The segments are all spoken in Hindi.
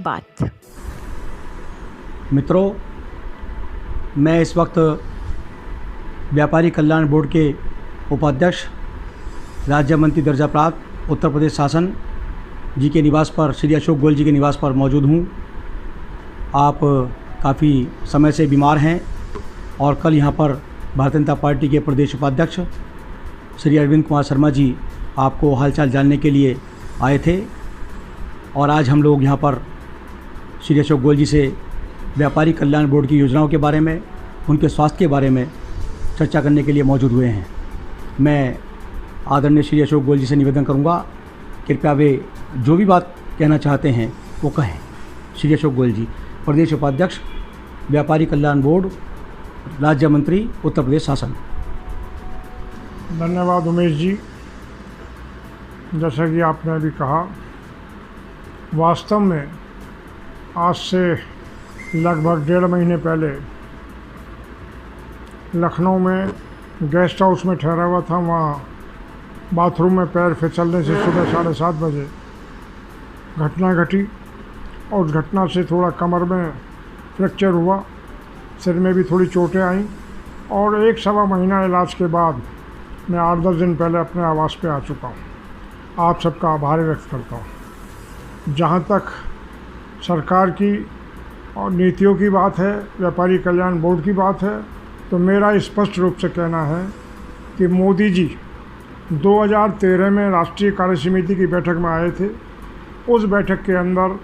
बात। मित्रों, मैं इस वक्त व्यापारी कल्याण बोर्ड के उपाध्यक्ष राज्य मंत्री दर्जा प्राप्त उत्तर प्रदेश शासन जी के निवास पर, श्री अशोक गोयल जी के निवास पर मौजूद हूँ। आप काफ़ी समय से बीमार हैं और कल यहाँ पर भारतीय जनता पार्टी के प्रदेश उपाध्यक्ष श्री अरविंद कुमार शर्मा जी आपको हालचाल जानने के लिए आए थे और आज हम लोग यहाँ पर श्री अशोक गोयल जी से व्यापारी कल्याण बोर्ड की योजनाओं के बारे में, उनके स्वास्थ्य के बारे में चर्चा करने के लिए मौजूद हुए हैं। मैं आदरणीय श्री अशोक गोयल जी से निवेदन करूंगा, कृपया वे जो भी बात कहना चाहते हैं वो कहें। श्री अशोक गोयल जी, प्रदेश उपाध्यक्ष व्यापारी कल्याण बोर्ड, राज्य मंत्री उत्तर प्रदेश शासन। धन्यवाद उमेश जी। जैसा कि आपने अभी कहा, वास्तव में आज से लगभग 1.5 महीने पहले लखनऊ में गेस्ट हाउस में ठहरा हुआ था। वहाँ बाथरूम में पैर फिसलने से सुबह 7:30 बजे घटना घटी और उस घटना से थोड़ा कमर में फ्रैक्चर हुआ, सिर में भी थोड़ी चोटें आईं और 1-1.25 महीना इलाज के बाद मैं 8-10 दिन पहले अपने आवास पे आ चुका हूँ। आप सबका आभार व्यक्त करता हूँ। जहाँ तक सरकार की और नीतियों की बात है, व्यापारी कल्याण बोर्ड की बात है, तो मेरा स्पष्ट रूप से कहना है कि मोदी जी 2013 में राष्ट्रीय कार्य समिति की बैठक में आए थे। उस बैठक के अंदर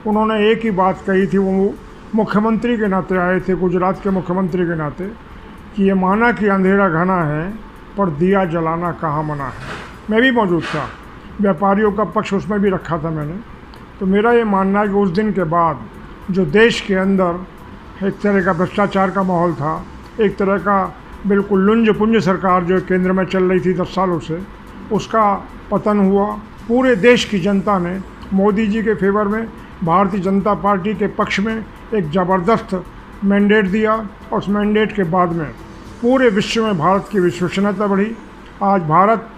उन्होंने एक ही बात कही थी, वो मुख्यमंत्री के नाते आए थे, गुजरात के मुख्यमंत्री के नाते, कि ये माना कि अंधेरा घना है पर दिया जलाना कहाँ मना है। मैं भी मौजूद था, व्यापारियों का पक्ष उसमें भी रखा था मैंने। तो मेरा ये मानना है कि उस दिन के बाद जो देश के अंदर एक तरह का भ्रष्टाचार का माहौल था, एक तरह का बिल्कुल लुंज पुंज सरकार जो केंद्र में चल रही थी 10 सालों से, उसका पतन हुआ। पूरे देश की जनता ने मोदी जी के फेवर में, भारतीय जनता पार्टी के पक्ष में एक ज़बरदस्त मैंडेट दिया और उस मैंडेट के बाद में पूरे विश्व में भारत की विश्वसनीयता बढ़ी। आज भारत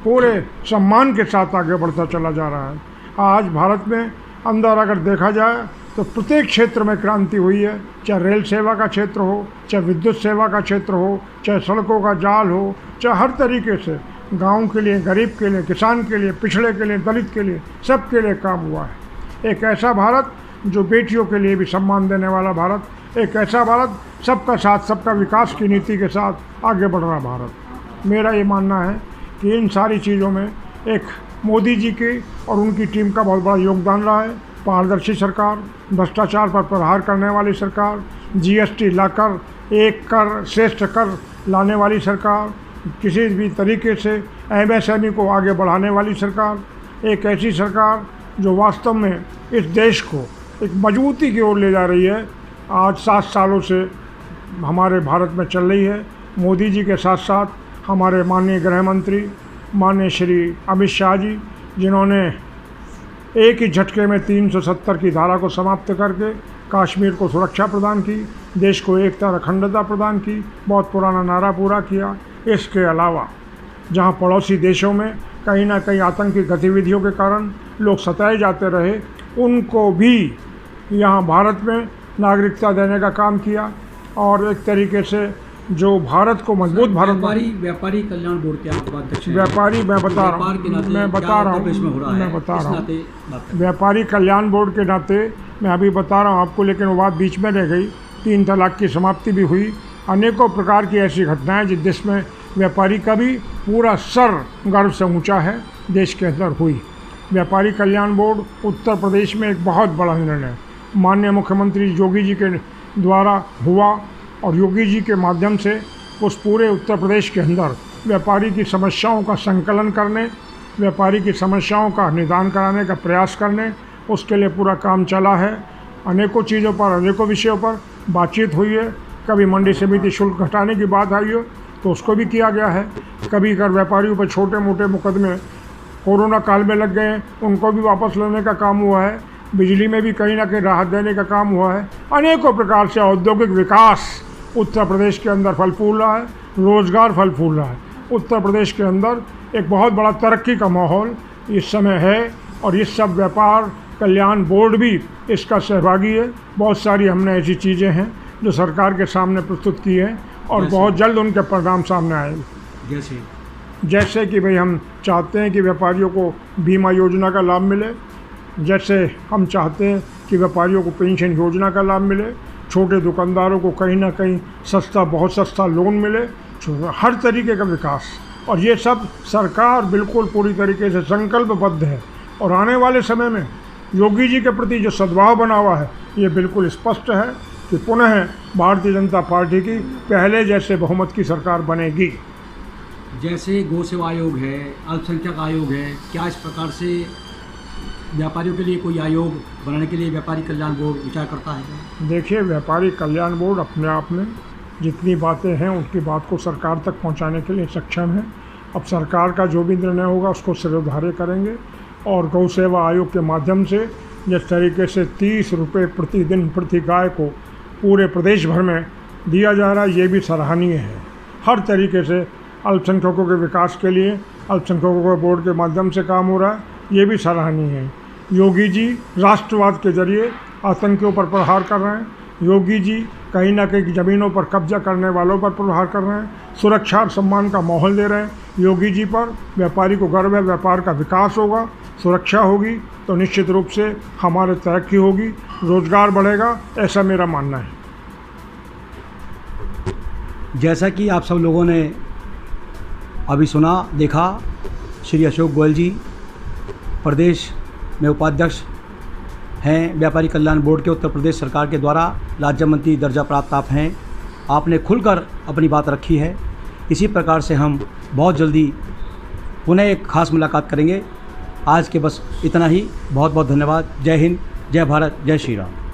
पूरे सम्मान के साथ आगे बढ़ता चला जा रहा है। आज भारत में अंदर अगर देखा जाए तो प्रत्येक क्षेत्र में क्रांति हुई है, चाहे रेल सेवा का क्षेत्र हो, चाहे विद्युत सेवा का क्षेत्र हो, चाहे सड़कों का जाल हो, चाहे हर तरीके से गांव के लिए, गरीब के लिए, किसान के लिए, पिछड़े के लिए, दलित के लिए, सब के लिए काम हुआ है। एक ऐसा भारत जो बेटियों के लिए भी सम्मान देने वाला भारत, एक ऐसा भारत सबका साथ सबका विकास की नीति के साथ आगे बढ़ रहा भारत। मेरा ये मानना है कि इन सारी चीज़ों में एक मोदी जी की और उनकी टीम का बहुत बड़ा योगदान रहा है। पारदर्शी सरकार, भ्रष्टाचार पर प्रहार करने वाली सरकार, जीएसटी लाकर एक कर श्रेष्ठ कर लाने वाली सरकार, किसी भी तरीके से एमएसएमई को आगे बढ़ाने वाली सरकार, एक ऐसी सरकार जो वास्तव में इस देश को एक मजबूती की ओर ले जा रही है। आज 7 सालों से हमारे भारत में चल रही है। मोदी जी के साथ साथ हमारे माननीय गृह मंत्री माननीय श्री अमित शाह जी, जिन्होंने एक ही झटके में 370 की धारा को समाप्त करके कश्मीर को सुरक्षा प्रदान की, देश को एकता और अखंडता प्रदान की, बहुत पुराना नारा पूरा किया। इसके अलावा जहां पड़ोसी देशों में कहीं ना कहीं आतंकी गतिविधियों के कारण लोग सताए जाते रहे, उनको भी यहां भारत में नागरिकता देने का काम किया और एक तरीके से जो भारत को मजबूत भारत व्यापारी कल्याण बोर्ड के उपाध्यक्ष, व्यापारी मैं बता रहा हूँ व्यापारी कल्याण बोर्ड के नाते मैं अभी बता रहा हूँ आपको, लेकिन वो बात बीच में रह गई। 3 तलाक की समाप्ति भी हुई। अनेकों प्रकार की ऐसी घटनाएं जिसमें व्यापारी का भी पूरा सर गर्व से ऊंचा है, देश के अंदर हुई। व्यापारी कल्याण बोर्ड उत्तर प्रदेश में एक बहुत बड़ा निर्णय माननीय मुख्यमंत्री योगी जी के द्वारा हुआ और योगी जी के माध्यम से उस पूरे उत्तर प्रदेश के अंदर व्यापारी की समस्याओं का संकलन करने, व्यापारी की समस्याओं का निदान कराने का प्रयास करने, उसके लिए पूरा काम चला है। अनेकों चीज़ों पर, अनेकों विषयों पर बातचीत हुई है। कभी मंडी समिति शुल्क घटाने की बात आई हो तो उसको भी किया गया है। कभी अगर व्यापारियों पर छोटे मोटे मुकदमे कोरोना काल में लग गए, उनको भी वापस लेने का काम हुआ है। बिजली में भी कहीं ना कहीं राहत देने का काम हुआ है। अनेकों प्रकार से औद्योगिक विकास उत्तर प्रदेश के अंदर फल फूल रहा है, रोजगार फल फूल रहा है। उत्तर प्रदेश के अंदर एक बहुत बड़ा तरक्की का माहौल इस समय है और इस सब व्यापार कल्याण बोर्ड भी इसका सहभागी है। बहुत सारी हमने ऐसी चीज़ें हैं जो सरकार के सामने प्रस्तुत की हैं और बहुत जल्द उनके परिणाम सामने आएंगे। जैसे कि भाई हम चाहते हैं कि व्यापारियों को बीमा योजना का लाभ मिले, जैसे हम चाहते हैं कि व्यापारियों को पेंशन योजना का लाभ मिले, छोटे दुकानदारों को कहीं ना कहीं सस्ता, बहुत सस्ता लोन मिले, हर तरीके का विकास। और ये सब सरकार बिल्कुल पूरी तरीके से संकल्पबद्ध है। और आने वाले समय में योगी जी के प्रति जो सद्भाव बना हुआ है ये बिल्कुल स्पष्ट है कि पुनः भारतीय जनता पार्टी की पहले जैसे बहुमत की सरकार बनेगी। जैसे गौ सेवा आयोग है, अल्पसंख्यक आयोग है, क्या इस प्रकार से व्यापारियों के लिए कोई आयोग बनाने के लिए व्यापारी कल्याण बोर्ड विचार करता है? देखिए, व्यापारी कल्याण बोर्ड अपने आप में जितनी बातें हैं उनकी बात को सरकार तक पहुंचाने के लिए सक्षम है। अब सरकार का जो भी निर्णय होगा उसको सिरोधार्य करेंगे। और गौ सेवा आयोग के माध्यम से जिस तरीके से 30 रुपये प्रतिदिन प्रति गाय को पूरे प्रदेश भर में दिया जा रहा है, ये भी सराहनीय है। हर तरीके से अल्पसंख्यकों के विकास के लिए अल्पसंख्यकों के बोर्ड के माध्यम से काम हो रहा है, ये भी सराहनीय है। योगी जी राष्ट्रवाद के जरिए आतंकियों पर प्रहार कर रहे हैं। योगी जी कहीं ना कहीं ज़मीनों पर कब्जा करने वालों पर प्रहार कर रहे हैं। सुरक्षा और सम्मान का माहौल दे रहे हैं योगी जी पर। व्यापारी को गर्व है, व्यापार का विकास होगा, सुरक्षा होगी तो निश्चित रूप से हमारे तरक्की होगी, रोजगार बढ़ेगा, ऐसा मेरा मानना है। जैसा कि आप सब लोगों ने अभी सुना देखा, श्री अशोक गोयल जी प्रदेश में उपाध्यक्ष हैं व्यापारी कल्याण बोर्ड के, उत्तर प्रदेश सरकार के द्वारा राज्य मंत्री दर्जा प्राप्त आप हैं। आपने खुलकर अपनी बात रखी है। इसी प्रकार से हम बहुत जल्दी पुनः एक खास मुलाकात करेंगे। आज के बस इतना ही। बहुत बहुत धन्यवाद। जय हिंद, जय भारत, जय श्री राम।